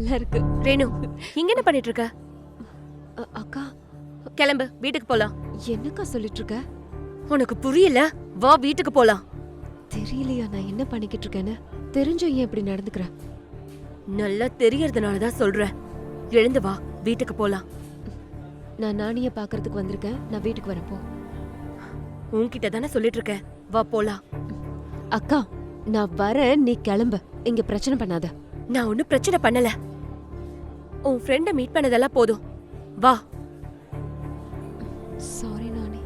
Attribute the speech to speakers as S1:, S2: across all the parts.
S1: நல்லா இருக்கு.
S2: ரேணு, இங்க என்ன பண்ணிட்டு இருக்க?
S1: அக்கா,
S2: கிளம்பு, வீட்டுக்கு போலாம்.
S1: என்னக்கா சொல்லிட்டு இருக்க?
S2: உனக்கு புரியல? வா வீட்டுக்கு போலாம்.
S1: தெரியலையா நான் என்ன பண்ணிக்கிட்டு இருக்கேன்னு? தெரிஞ்சும் ஏன் இப்படி நடந்துக்கிற?
S2: நல்லா தெரியறதுனாலதான் சொல்றேன். எழுந்து வா, வீட்டுக்கு போலாம்.
S1: நான் நானிய பாக்குறதுக்கு வந்திருக்கேன். நான் வீட்டுக்கு வரப்போ.
S2: உன்கிட்ட தானே சொல்லிட்டு இருக்கேன். வா போலாம்.
S1: அக்கா, நான் வரேன், நீ கிளம்பு. இங்க பிரச்சனை பண்ணாத.
S2: நான் ஒன்னும் பிரச்சனை பண்ணல. உன் ஃப்ரெண்ட மீட் பண்ணதெல்லாம் போதும். வா.
S1: சாரி நானி.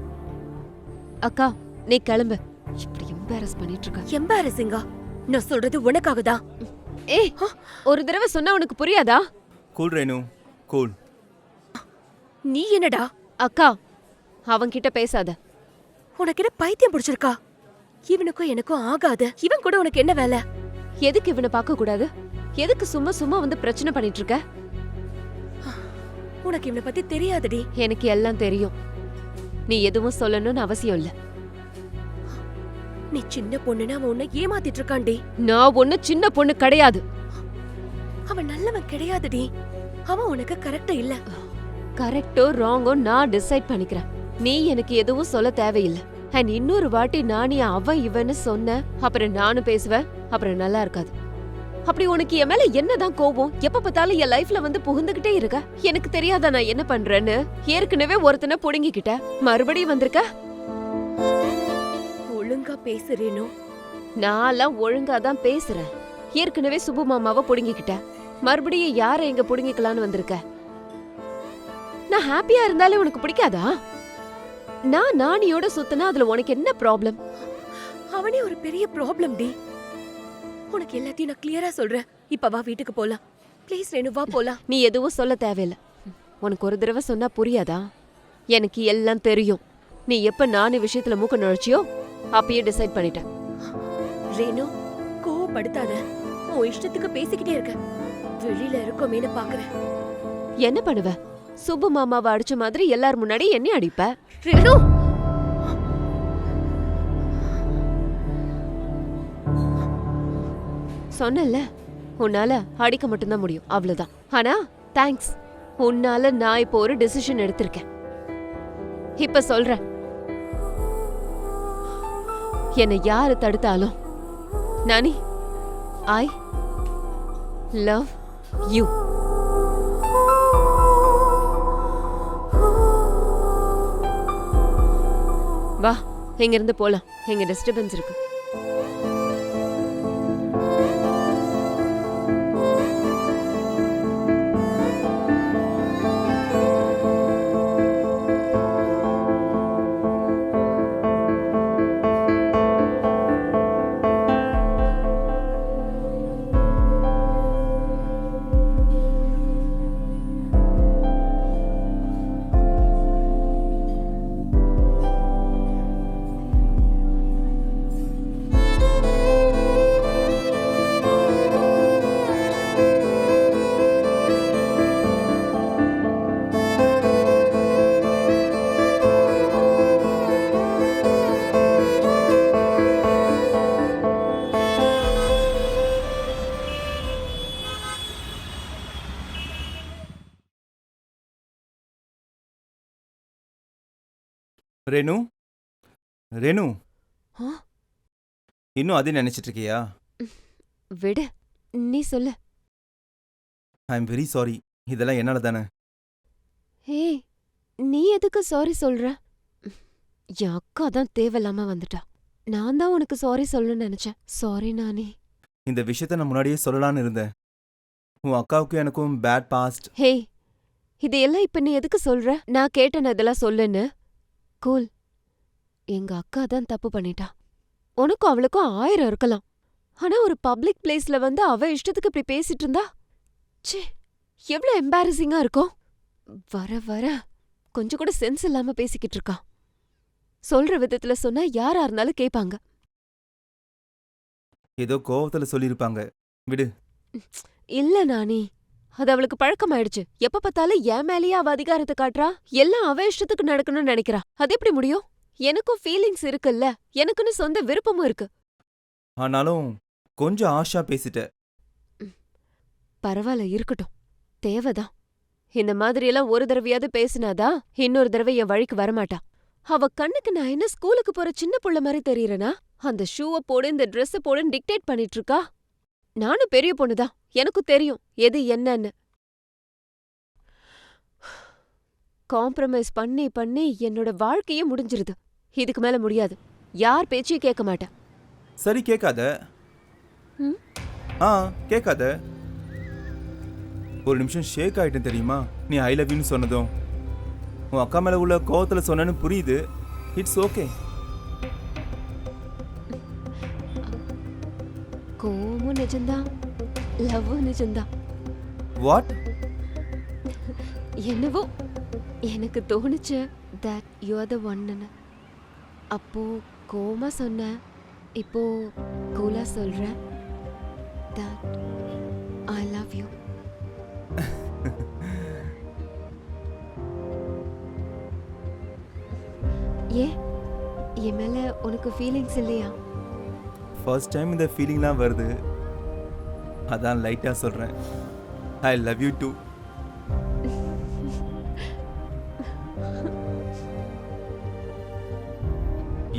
S1: அக்கா, நீ கிளம்பு. இப்படி எம்பாரஸ் பண்ணிட்டு இருக்க.
S2: எம்பாரசிங்கா? நான் சொல்றது உனக்காக தான்.
S1: ஏய், ஒரு தடவை சொன்னா உனக்கு புரியாதா?
S3: Cool Renu, cool.
S2: நீ என்னடா?
S1: அக்கா, அவன்கிட்ட பேசாத.
S2: உனக்கு என்ன பைத்தியம் பிடிச்சிருக்கா? இவனுக்கும் எனக்கும் ஆகாது. இவன் கூட உனக்கு என்ன வேலை?
S1: எதுக்கு இவனை பார்க்க கூடாது? எதுக்கு சும்மா சும்மா வந்து பிரச்சனை பண்ணிட்டு இருக்க?
S2: உனக்கு இவனை பத்தி தெரியாதடி.
S1: எனக்கு எல்லாம் தெரியும். நீ எதுவும் சொல்லணும்னு அவசியம் இல்ல.
S2: நீ சின்ன பொண்ணுன்னு அவன் உன்னை ஏமாத்திட்டு இருக்கான்டி.
S1: நான் ஒண்ணு சின்ன பொண்ணு கிடையாது.
S2: அவன் நல்லவன் கிடையாதுடி. அவன் உனக்கு கரெக்டா இல்ல.
S1: கரெக்டோ ராங்கோ நான் டிசைட் பண்ணிக்கிறேன். நீ எனக்கு எதுவும் சொல்ல தேவையில்லை. அண்ட் இன்னொரு வாட்டி நானே அவன் இவன்னு சொன்ன, அப்புறம் நானும் பேசுவேன். அப்புறம் நல்லா இருக்காது. அப்படி உனக்கு என் மேல என்னதான் கோபம்? எப்ப பார்த்தாலும் என் லைஃப்ல வந்து புகுந்துகிட்டே இருக்க. எனக்கு தெரியாதா நான் என்ன பண்றேன்னு? ஏற்கனவே ஒருத்தனை புடுங்கிக்கிட்ட, மறுபடியும் வந்திருக்க.
S2: ஒழுங்கா பேசுறேனோ?
S1: நான்லாம் ஒழுங்கா தான் பேசுறேன். ஏற்கனவே சுப்பு மாமாவை புடுங்கிக்கிட்ட, மறுபடியும் யார எங்க புடுங்கிக்கலான்னு வந்திருக்க? நான் ஹாப்பியா இருந்தாலே உனக்கு பிடிக்காதா? நான் நானியோட சுத்தினா அதுல உனக்கு என்ன ப்ராப்ளம்?
S2: அவனே ஒரு பெரிய ப்ராப்ளம் டி. உனக்கு எல்லாத்தையும் நான் கிளியரா சொல்றேன். இப்ப வா வீட்டுக்கு போலாம். ப்ளீஸ் ரேணு, வா போலாம்.
S1: நீ எதுவும் சொல்ல தேவையில்ல. உனக்கு ஒரு தடவை சொன்னா புரியாதா? எனக்கு எல்லாம் தெரியும். நீ எப்ப நானி விஷயத்துல மூக்க நுழைச்சியோ அப்பயே டிசைட் பண்ணிட்டேன்.
S2: ரேணு, கோவப்படுத்தாத. உன் இஷ்டத்துக்கு பேசிக்கிட்டே இருக்க. வெளியில இருக்கோமேனு பாக்குறேன்.
S1: என்ன பண்ணுவ? சுப்பு மாமாவை அடிச்ச மாதிரி எல்லார் முன்னாடி என்ன அடிப்ப?
S2: ரேணு,
S1: சொன்னல, உன்னால அடிக்க மட்டும்தான் முடியும், அவ்வளவுதான். ஆனா தேங்க்ஸ், உன்னால நான் இப்போ ஒரு டிசிஷன் எடுத்திருக்கேன். இப்ப சொல்றேன், என்னை யாரு தடுத்தாலும் நானி, ஐ லவ் யூ. வா, இங்க இருந்து போலாம். எங்க டிஸ்டர்பன்ஸ் இருக்கு.
S3: ரேணு, ரேணு,
S1: ஆ?
S3: இன்னும் அதே நினைச்சிட்டு இருக்கியா?
S1: விடு, நீ சொல்லு.
S3: I am very sorry. இதெல்லாம் என்னால தானே.
S1: ஏய், நீ எதுக்கு சாரி சொல்ற? என் அக்கா தான் தேவையில்லாம வந்துட்டா. நான் தான் உனக்கு சாரி சொல்லணும்னு நினைச்சேன். சாரி நானி.
S3: இந்த விஷயத்த நான் முன்னாடியே சொல்லலான்னு இருந்தேன். உன் அக்காவுக்கும் எனக்கும் பேட் பாஸ்ட்.
S1: ஹேய், இதையெல்லாம் இப்ப நீ எதுக்கு சொல்ற? நான் கேட்டேன் இதெல்லாம் சொல்லுன்னு. கூல். எங்க அக்கா தான் தப்பு பண்ணிட்டா. உனக்கும் அவளுக்கும் 1000 இருக்கலாம். ஆனா ஒரு பப்ளிக் பிளேஸ்ல வந்து அவ இஷ்டத்துக்கு இப்படி பேசிட்டு இருந்தா, ச்சே, எவ்வளவு எம்பாரசிங்கா இருக்கும். வர வர கொஞ்சம் கூட சென்ஸ் இல்லாம பேசிக்கிட்டு இருக்கா. சொல்ற விதத்துல சொன்னா யாரா இருந்தாலும் கேப்பாங்க.
S3: ஏதோ கோவத்துல சொல்லியிருப்பாங்க. விடு.
S1: இல்ல நானி, அது அவளுக்கு பழக்கமாயிடுச்சு. எப்ப பார்த்தாலும் என் மேலேயே அவ அதிகாரத்தை காட்டுறா. எல்லாம் அவ இஷ்டத்துக்கு நடக்கணும்னு நினைக்கிறா. அது எப்படி முடியும்? எனக்கும் ஃபீலிங்ஸ் இருக்குல்ல, எனக்குன்னு சொந்த விருப்பமும் இருக்கு.
S3: ஆனாலும் கொஞ்சம் ஆஷா பேசிட்ட.
S1: பரவாயில்ல, இருக்கட்டும். தேவைதான். இந்த மாதிரியெல்லாம் ஒரு தடவையாவது பேசினாதான் இன்னொரு தடவை என் வழிக்கு வரமாட்டா. அவ கண்ணுக்கு நான் என்ன ஸ்கூலுக்கு போற சின்ன புள்ள மாதிரி தெரியறனா? அந்த ஷூவை போடு, இந்த ட்ரெஸ்ஸ போடுன்னு டிக்டேட் பண்ணிட்டு இருக்கா. நானும் பெரிய பொண்ணுதான், எனக்கும் தெரியும் எது என்னன்னு. காம்ப்ரமைஸ் பண்ணி பண்ணி என்னோட வாழ்க்கையே முடிஞ்சிருது. இதுக்கு மேல முடியாது. யார் பேச்சையும் கேட்க மாட்டேன்.
S3: சரி, கேட்காத.
S1: ம்?
S3: கேட்காத. ஒரு நிமிஷம் ஷேக் ஆயிட்டேன் தெரியுமா, நீ ஐ லவ் யூன்னு சொன்னதும். உன் அக்கா மேல உள்ள கோவத்துல சொன்னேன்னு புரியுது. It's okay.
S1: கோவமும் நிஜம்தான், லவ்வும் நிஜம்தான்.
S3: வாட்?
S1: என்னவோ எனக்கு தோணுச்சு that you are the one-ன்னு. அப்போ கோவமா சொன்னேன், இப்போ கூலா சொல்றேன் that I love you. ஏன் என் மேல உனக்கு ஃபீலிங்ஸ் இல்லையா?
S3: ஃபர்ஸ்ட் டைம் இந்த ஃபீலிங்லாம் வருது, அதான் லைட்டா சொல்றேன். I love you too.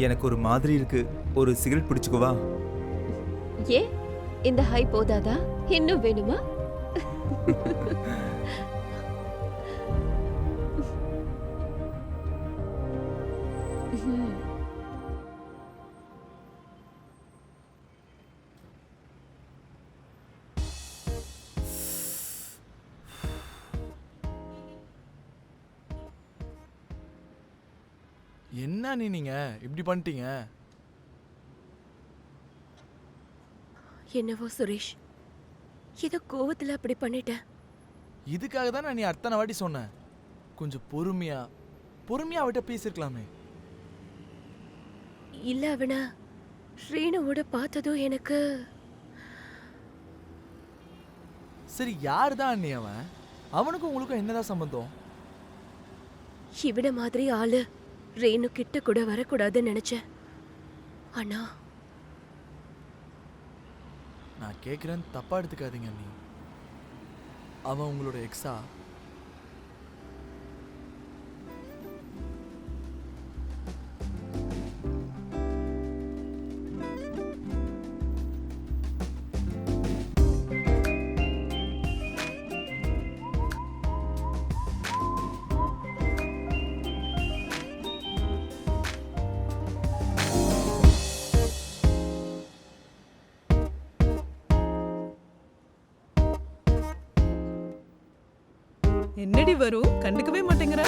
S3: எனக்கு ஒரு மாதிரி இருக்கு, ஒரு சிகரெட் பிடிச்சுக்குவா?
S1: ஏன் இந்த ஹை போதாதா? இன்னும் வேணுமா?
S4: என்ன நீங்க இப்படி பண்ணிட்டீங்க?
S2: என்னவோ சுரேஷ், ஏதோ கோவத்துல அப்படி பண்ணிட்டேன்.
S4: இதுக்காக தான் நான் நீ அத்தனை வாட்டி சொன்னேன், கொஞ்சம் பொறுமையா அவட்ட பேசிருக்கலாமே.
S2: இல்ல, அவன ஸ்ரீனுவோட பார்த்ததும் எனக்கு.
S4: சரி, யார் தான் அண்ணி அவன்? அவனுக்கும் உங்களுக்கும் என்னதான் சம்பந்தம்?
S2: இவன மாதிரி ஆளு ரேணு கிட்ட கூட வரக்கூடாதுன்னு நினைச்சேன். ஆனா
S4: நான் கேட்குறேன், தப்பா எடுத்துக்காதீங்க அண்ணி. அவன் உங்களோட எக்ஸா?
S5: என்னடி வரும், கண்டுக்கவே மாட்டேங்கிற?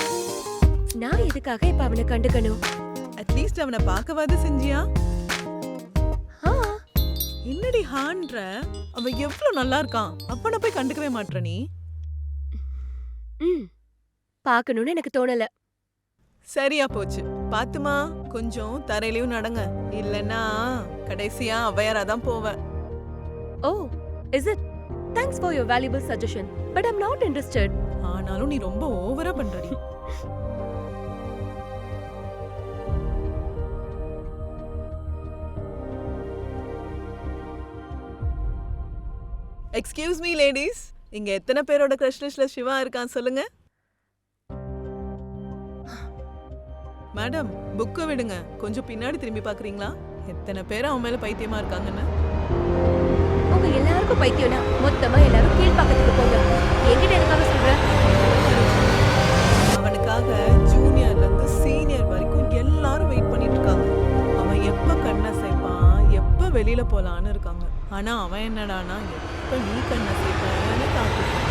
S2: நான் எதுக்காக இப்ப அவனை கண்டுக்கணும்?
S5: அட்லீஸ்ட் அவனை பார்க்கவாது செஞ்சியா?
S2: ஆ,
S5: என்னடி ஹான்ற? அவன் எவ்வளவு நல்லா இருக்கான், அப்பனை போய் கண்டுக்கவே மாட்ற நீ?
S2: பார்க்கணும்னு எனக்கு தோணல.
S5: சரியா போச்சு. பாத்துமா, கொஞ்சம் தரையிலயும் நடங்க, இல்லன்னா கடைசியா அவையாராதான் போவேன்.
S2: Oh, is it? Thanks for your valuable suggestion, but I'm not interested.
S5: ஆனாலும் நீ ரொம்ப ஓவரா பண்றடி. எக்ஸ்கியூஸ் மீ லேடிஸ், இங்க எத்தனை பேரோட கிரஷ் லிஸ்ட்ல சிவா இருக்கான் சொல்லுங்க. மேடம், புக்கை விடுங்க, கொஞ்சம் பின்னாடி திரும்பி பாக்குறீங்களா? எத்தனை பேர் அவன் மேல பைத்தியமா இருக்காங்கன்னு.
S2: உங்க எல்லாருக்கும் பைத்தியம்னா மொத்தமா எல்லாரும் கீழ்பாக்கத்துக்கு போங்க. என்கிட்ட எதுக்காக சொல்ற?
S5: அவனுக்காக ஜூனியர்ல இருந்து சீனியர் வரைக்கும் எல்லாரும் வெயிட் பண்ணிட்டு இருக்காங்க. அவன் எப்ப கண்ணை சேர்ப்பான், எப்ப வெளியில போலான்னு இருக்காங்க. ஆனா அவன் என்னடானா, எப்ப நீ கண்ணை சேர்ப்பான்னு காத்துட்டான்.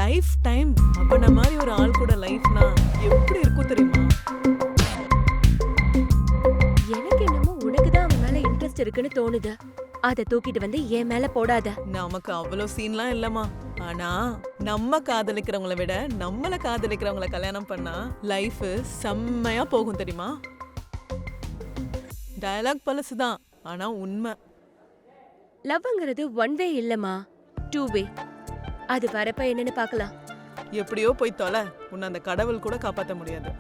S5: லைஃப் டைம் அவன மாதிரி ஒரு ஆள் கூட லைஃப்னா எப்படி இருக்கும் தெரியுமா?
S2: எனக்கு என்னமோ உனக்குதான் அவன் மேல இன்ட்ரெஸ்ட் இருக்குன்னு தோணுது. அதை தூக்கிட்டு வந்து என் மேல போடாத.
S5: நமக்கு அவ்வளோ சீன்லாம் இல்லம்மா. ஆனா நம்ம காதலிக்கிறவங்கள விட நம்மள காதலிக்கிறவங்கள கல்யாணம் பண்ணா லைஃப் செம்மையா போகும் தெரியுமா? டயலாக் பழசுதான், ஆனா உண்மை.
S2: லவ்ங்கிறது ஒன் வே இல்லம்மா, டூ வே. அது வரப்ப என்னன்னு பார்க்கலாம்.
S5: எப்படியோ போய் தொலை, உன்னை அந்த கடவுள் கூட காப்பாற்ற முடியாது.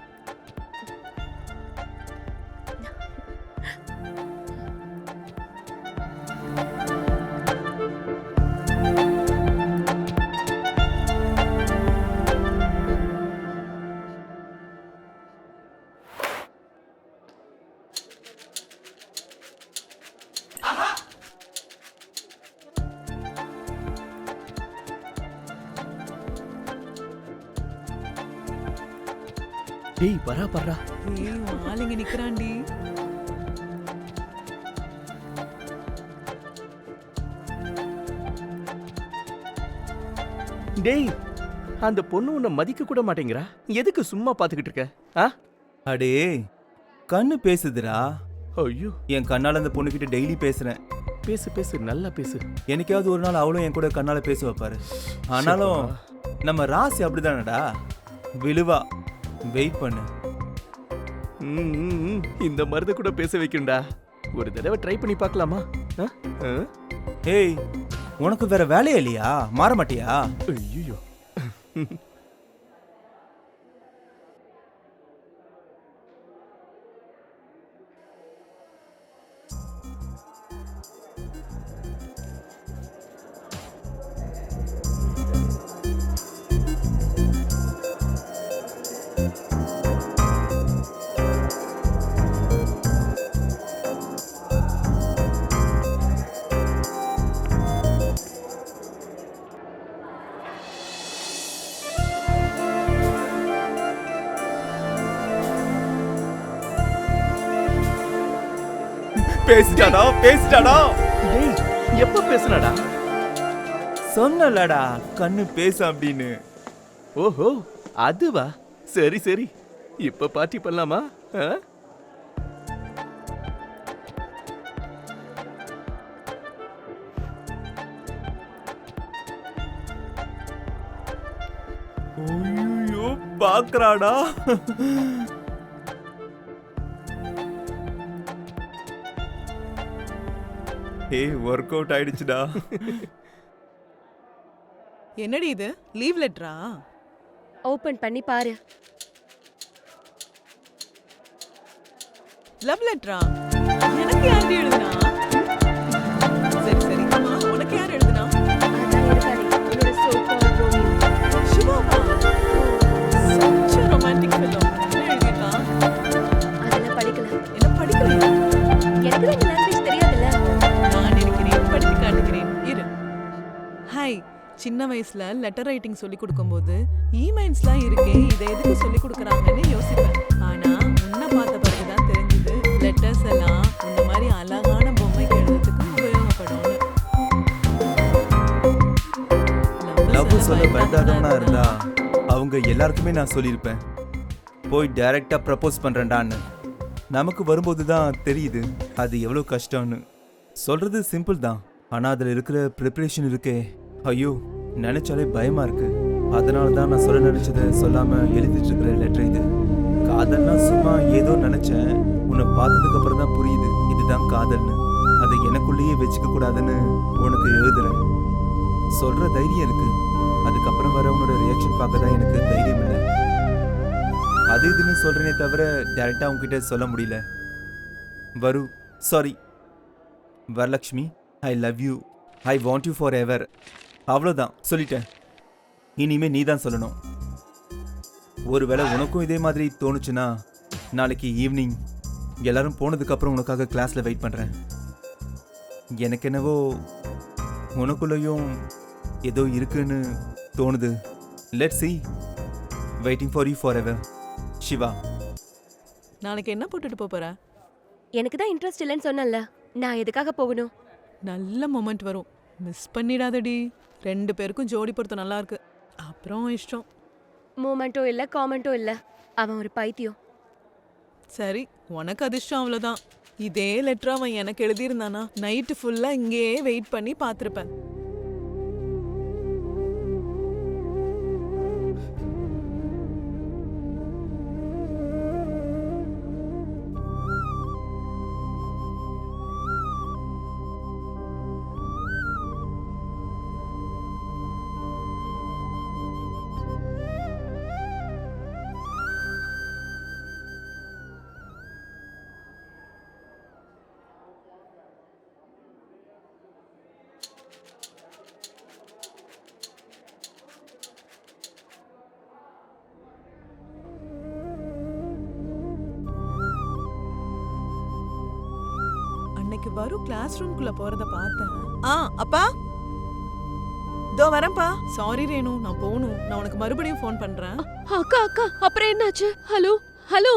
S6: டேய் வரா பர்றா.
S5: ஏய் உன் ஆளுங்க நிக்கிறான்டி.
S6: டேய் அந்த பொண்ணு உன்னை மதிக்க கூட மாட்டேங்கிறா. எதுக்கு சும்மா பாத்துக்கிட்டு இருக்க? ஆ?
S3: அடே கண்ணு பேசுதுடா.
S6: ஐயோ
S3: என் கண்ணால அந்த பொண்ணுகிட்ட டெய்லி பேசுறேன்.
S6: பேசு பேசு நல்லா பேசு.
S3: என்னைக்காவது ஒரு நாள் அவளும் என் கூட கண்ணால பேச வைப்பாரு. ஆனாலும் நம்ம ராசி அப்படிதானடா, விழுவா. வெயிட் பண்ணு.
S6: இந்த மருத கூட பேச வைக்கும்டா. ஒரு தடவை ட்ரை பண்ணி பார்க்கலாமா? ஆ? ஆ?
S3: ஏய், உனக்கு வேற வேலையே இல்லையா? மாற மாட்டியா?
S6: ஐயோ
S3: பேசிட்டாடா, பேசிட்டாடா.
S6: டேய் எப்ப பேசுனடா?
S3: சொன்னலடா கண்ணு பேச அப்படின்னு.
S6: ஓஹோ அதுவா? சரி சரி, இப்ப பார்ட்டி பண்ணலாமா? ஆ?
S3: ஐயோ பாக்குறாடா. ஏய் ஒர்க் அவுட் ஆயிடுச்சுடா.
S5: என்னடி இது லீவ் லெட்டரா?
S2: ஓபன் பண்ணி பாரு.
S5: லவ் லெட்டரா? எனக்கு யார் எழுதுனா? சரி சரி அம்மா உனக்கு யார் எழுதுனா?
S2: அதான் இருக்கானே, உன்னோட so-called Romeo.
S5: சிவாவா? such a romantic fellow. என்ன எழுதிருக்கான்?
S2: அதெல்லாம் படிக்கல.
S5: என்ன படிக்கலையா?
S2: எனக்கு தான் இந்த லாங்குவேஜ் தெரியாதுல்ல.
S5: நான் இருக்கிறேன், படித்து காட்டுகிறேன். இரு. ஹாய், சின்ன வயசுல லெட்டர் ரைட்டிங் சொல்லி கொடுக்கும்போது இமெயில்ஸ்லாம் இருக்கே, இதை எதுக்கு சொல்லி கொடுக்குறாங்கன்னு யோசிப்பேன். ஆனா உன்னை பார்த்த பிறகுதான் தெரிஞ்சது லெட்டர்ஸ் எல்லாம் இந்த மாதிரி அழகான பொம்மைக்கு எழுதுறதுக்கு உபயோகப்படும்னு.
S3: லவ் சொல்ல பயந்தாதவனா இருந்தா அவங்க எல்லாருக்குமே நான் சொல்லியிருப்பேன், போய் டைரக்டா ப்ரப்போஸ் பண்றேன்டான்னு. நமக்கு வரும்போது தான் தெரியுது அது எவ்வளோ கஷ்டம்னு. சொல்றது சிம்பிள் தான், ஆனா அதுல இருக்கிற ப்ரிப்பரேஷன் இருக்கே, ஐயோ நினைச்சாலே பயமா இருக்கு. அதனால தான் நான் சொல்ல நினைச்சதை சொல்லாம எழுதிட்டு இருக்கிற லெட்டர் இது. காதல்னா சும்மா ஏதோ நினைச்சேன், உன்னை பார்த்ததுக்கு அப்புறம் தான் புரியுது இதுதான் காதல்னு. அதை எனக்குள்ளேயே வச்சுக்க கூடாதுன்னு உனக்கு எழுதுறேன். சொல்ற தைரியம் இருக்கு, அதுக்கப்புறம் வர உன்னோட ரியாக்ஷன் பார்க்க தான் எனக்கு தைரியம் இல்லை. அது இதுன்னு சொல்றேனே தவிர டைரக்டா உங்ககிட்ட சொல்ல முடியல. Sorry Varalakshmi, I love you, I want you for ever. அவ்வளோதான் சொல்லிட்டேன். இனிமே நீ தான் சொல்லணும். ஒருவேளை உனக்கும் இதே மாதிரி தோணுச்சுன்னா நாளைக்கு ஈவினிங் எல்லாரும் போனதுக்கப்புறம் உனக்காக கிளாஸில் வெயிட் பண்ணுறேன். எனக்கு என்னவோ உனக்குள்ளேயும் ஏதோ இருக்குன்னு தோணுது. Let's see, waiting for you forever. Siva.
S5: நாளைக்கு என்ன போட்டுட்டு போற?
S2: எனக்கு தான் இன்ட்ரெஸ்ட் இல்லைன்னு சொன்னேன்ல, நான் எதுக்காக போகணும்?
S5: நல்ல மொமெண்ட் வரும், மிஸ் பண்ணிடாதடி. 2 பேருக்கும் ஜோடி பொருத்தம் நல்லா இருக்கு. அப்புறம் இஷ்டம்.
S2: மூமெண்ட்டும் இல்ல, காமெண்ட்டும் இல்ல. அவன் ஒரு பைத்தியம்.
S5: சரி உனக்கு அதிர்ஷ்டம் அவ்வளோதான். இதே லெட்டர் அவன் எனக்கு எழுதியிருந்தானா நைட்டு ஃபுல்லா இங்கேயே வெயிட் பண்ணி பார்த்துருப்பேன். அன்னைக்கு வரும் கிளாஸ் ரூம்குள்ள போறத பார்த்தேன். அப்பா இதோ வரேன்ப்பா. சாரி ரேணு, நான் போகணும். நான் உனக்கு மறுபடியும் ஃபோன் பண்றேன்.
S1: அக்கா அக்கா அப்புறம் என்னாச்சு? Hello hello.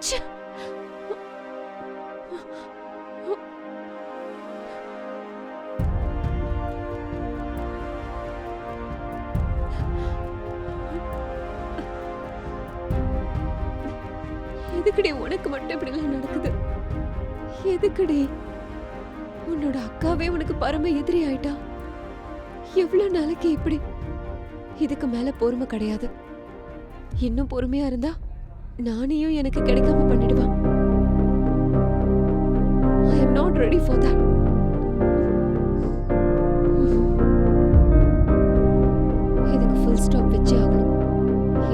S1: ச்சே. எதுக்குடி உனக்கு மட்டும் இப்படிலாம் நடக்குது? எதுக்குடி? உன்னோட அக்காவே உனக்கு பரம எதிரி ஆயிட்டா. எவ்வளவு நாளைக்கு இப்படி? இதுக்கு மேல பொறுமை கிடையாது. இன்னும் பொறுமையா இருந்தா நானையும் எனக்கு கிடைக்காம பண்ணிடுவான். I am not ready for that. இதுக்கு ஃபுல் ஸ்டாப் வச்சே ஆகணும்.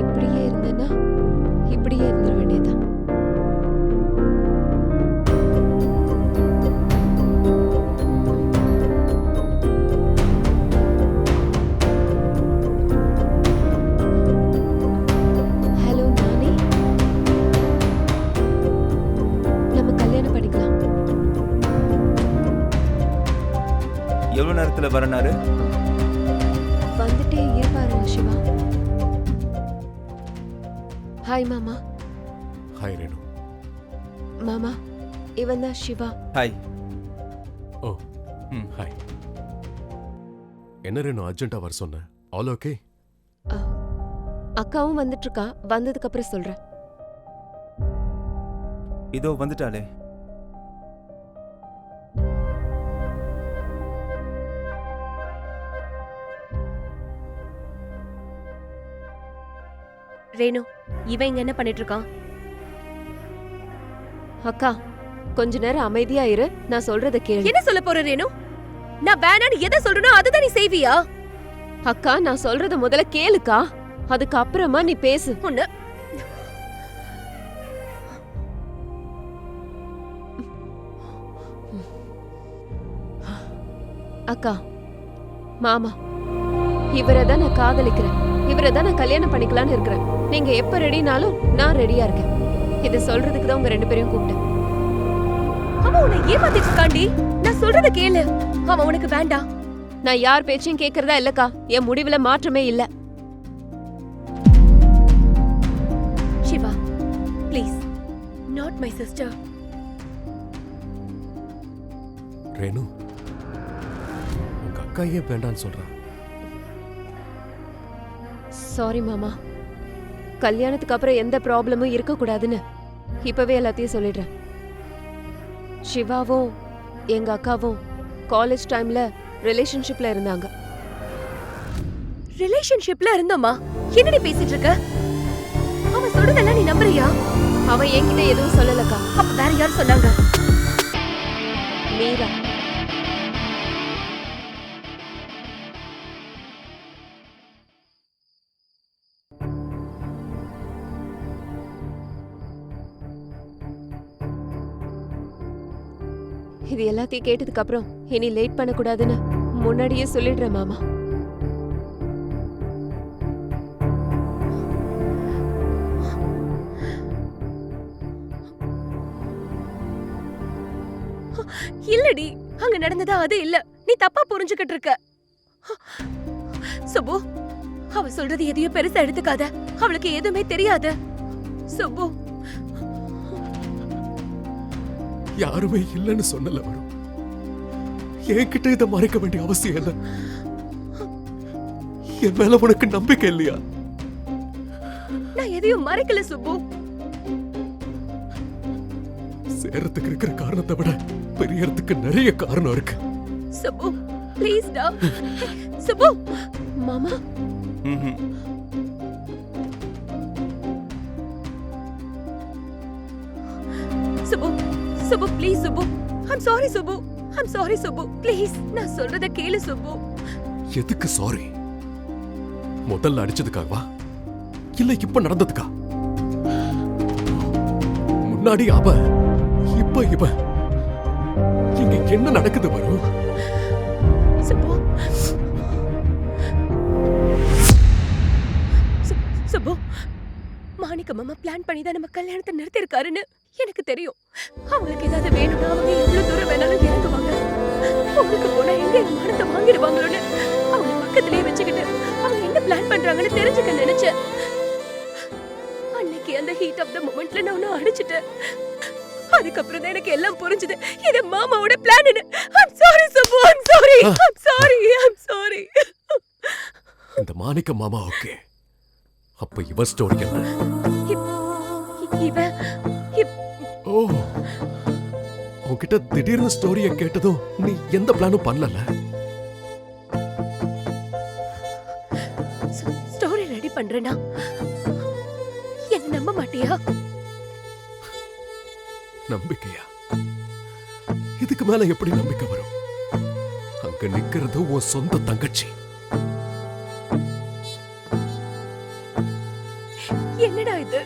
S1: இப்படியே இருந்தேன்னா இப்படியே இருந்துட வேண்டியதுதான். ஹலோ நானே. நம்ம கல்யாணம் பண்ணிக்கலாம்.
S3: எவ்வளவு நேரத்துல வரனாரு?
S1: வந்துட்டே இருப்பாரு சிவா. ஹாய் மாமா.
S7: ஹாய் ரேணு.
S1: மாமா இவன் தான் சிவா.
S3: ஹாய்.
S7: ஓ
S3: ம்.
S7: ஹாய். என்ன ரேணு அர்ஜென்ட்டா வர சொன்ன? All okay?
S1: அக்காவும் வந்துட்டு இருக்கா. வந்ததுக்கு அப்புறம் சொல்றேன்.
S3: இதோ வந்துட்டாளே.
S2: ரேணு, இவன் இங்க என்ன பண்ணிட்டு இருக்கான்?
S1: அக்கா கொஞ்ச நேரம் அமைதியா இரு. நான் சொல்றத கேளு.
S2: என்ன சொல்ல போற ரேணு? நான் வேணான்னு எதை சொல்றனோ அதுதான் நீ செய்வியா?
S1: அக்கா நான் சொல்றத முதல்ல கேளுக்கா. அதுக்கு அப்புறமா நீ பேசு.
S2: உன்ன
S1: அக்கா மாமா இவரை தான் நான் காதலிக்கிறேன். இவரை தான் நான் கல்யாணம் பண்ணிக்கலாம்னு இருக்கிறேன். நீங்க எப்ப ரெடினாலும் நான் ரெடியா இருக்கேன். இதை சொல்றதுக்கு தான் உங்க ரெண்டு பேரையும் கூப்பிட்டேன்.
S2: அவன் உன்னை ஏமாத்திட்டு இருக்காண்டி. நான் சொல்றத கேளு. அவன் உனக்கு வேண்டாம்.
S1: நான் யார் பேச்சையும் கேக்குறதா இல்லக்கா. என் முடிவுல மாற்றமே இல்ல.
S2: Siva please, not my sister.
S7: Renu உங்க அக்கா ஏன் வேண்டான்னு சொல்றா?
S1: சாரி மாமா. கல்யாணத்துக்கு அப்புறம் எந்த ப்ராப்ளமும் இருக்க கூடாதுன்னு இப்பவே எல்லாத்தையும் சொல்லிடுறேன். சிவாவும் எங்க அக்காவும் காலேஜ் டைம்ல ரிலேஷன்ஷிப்ல இருந்தாங்க.
S2: ரிலேஷன்ஷிப்ல இருந்தோமா? என்னடி பேசிட்டு இருக்க? அவன் சொல்றதெல்லாம் நீ நம்புறியா?
S1: அவன் என்கிட்ட எதுவும் சொல்லலக்கா.
S2: அப்ப வேற யார் சொன்னாங்க?
S1: மீரா. இது எல்லாத்தையும் கேட்டதுக்கு அப்புறம் இனி லேட் பண்ணக்கூடாதுன்னு முன்னாடியே சொல்லிடுறேன் மாமா.
S2: இல்லடி, அங்க நடந்தது அது இல்ல. நீ தப்பா புரிஞ்சுக்கிட்டு இருக்க. சுபு, அவ சொல்றது எதையும் பெருசா எடுத்துக்காத. அவளுக்கு எதுவுமே தெரியாது. சுபு,
S7: யாருமே இல்லைன்னு சொன்னல வரும். என்கிட்ட இதை மறைக்க வேண்டிய அவசியம் இல்லை. என் மேல உனக்கு நம்பிக்கை இல்லையா?
S2: நான் எதையும் மறைக்கல சுபு.
S7: சேரத்துக்கு இருக்கிற காரணத்தை விட பெரியறதுக்கு நிறைய காரணம் இருக்கு.
S2: சுபு ப்ளீஸ் டா. சுபு
S1: மாமா
S3: ம்ஹும்.
S2: Subu, Subu please Subu. I'm sorry Subu. I'm sorry Subu please. நான் சொல்றத கேளு சுபு.
S7: எதுக்கு சாரி? முதல்ல அடிச்சதுக்காகவா இல்ல இப்ப நடந்ததுக்கா? முன்னாடி அவ, இப்ப இவ. இங்க என்ன நடக்குது வரும்?
S2: சுபு, சுபு, மாணிக்க மாமா பிளான் பண்ணி தான் நம்ம கல்யாணத்தை நிறுத்தி இருக்காருன்னு எனக்கு தெரியும். அவங்களுக்கு ஏதாவது வேணும்னா அவங்க எவ்வளவு தூரம் வேணாலும் இறங்குவாங்க. ஊருக்கு போனா எங்க என் மானத்தை வாங்கிடுவாங்களோன்னு அவங்க பக்கத்திலேயே வச்சுக்கிட்டு அவங்க என்ன பிளான் பண்றாங்கன்னு தெரிஞ்சுக்க நினைச்சேன். அன்னைக்கு அந்த ஹீட் ஆஃப் த மொமெண்ட்ல நான் உன்னை அடிச்சிட்டேன். அதுக்கப்புறம் தான் எனக்கு எல்லாம் புரிஞ்சுது. இது மாமாவோட பிளான்னு. I'm sorry Subbu, I'm sorry, I'm sorry, I'm sorry.
S7: இந்த மாணிக்க மாமா ஓகே, அப்ப இவ ஸ்டோரி என்ன?
S2: இவன்
S7: ஓ, உன்கிட்ட திடீர்னு ஸ்டோரிய கேட்டதும் நீ எந்த பிளானும் பண்ணல.
S2: ஸ்டோரி ரெடி பண்றேனா? என்ன நம்ப மாட்டியா?
S7: நம்பிக்கையா? இதுக்கு மேல எப்படி நம்பிக்கை வரும்? அங்க நிக்கிறது உன் சொந்த தங்கச்சி.
S2: என்னடா இது?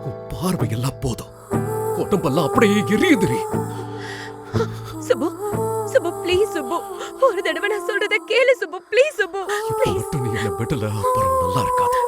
S7: உன் பார்வை எல்லாம் போதும், உடம்பெல்லாம் அப்படியே எரியுதுரி.
S2: சுப்பு, சுப்பு ப்ளீஸ் சுப்பு, ஒரு தடவை நான் சொல்றத கேளு சுப்பு, ப்ளீஸ் சுப்பு,
S7: இப்ப
S2: ப்ளீஸ்.
S7: மட்டும் நீ என்ன விடல, அப்புறம் நல்லா இருக்காது.